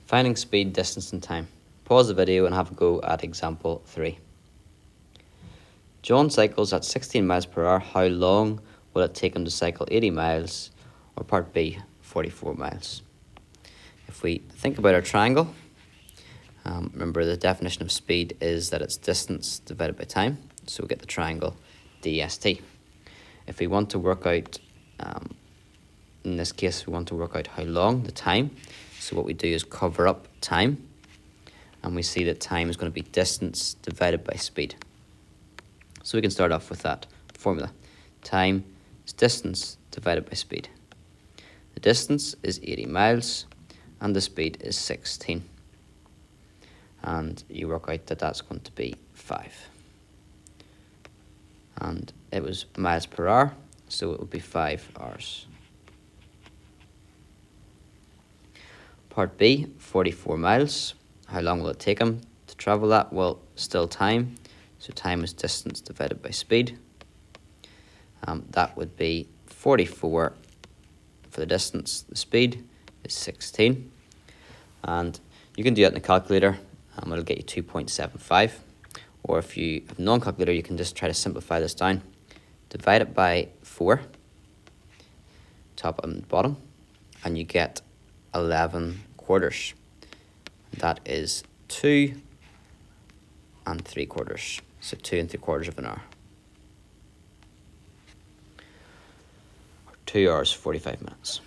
Finding speed, distance and time. Pause the video and have a go at example 3. John cycles at 16 miles per hour. How long will it take him to cycle 80 miles? Or part B, 44 miles. If we think about our triangle, remember the definition of speed is that it's distance divided by time. So we get the triangle DST. If we want to work out, in this case, we want to work out how long, the time. So what we do is cover up time, and we see that time is going to be distance divided by speed. So we can start off with that formula. Time is distance divided by speed. The distance is 80 miles, and the speed is 16. And you work out that that's going to be 5. And it was miles per hour, so it would be 5 hours. Part B, 44 miles. How long will it take him to travel that? Well, still time. So time is distance divided by speed. That would be 44 for the distance. The speed is 16. And you can do that in the calculator. It'll get you 2.75. Or if you have a non-calculator, you can just try to simplify this down. Divide it by 4, top and bottom, and you get 11 quarters. That is 2 3/4. So 2 3/4 of an hour. 2 hours, 45 minutes.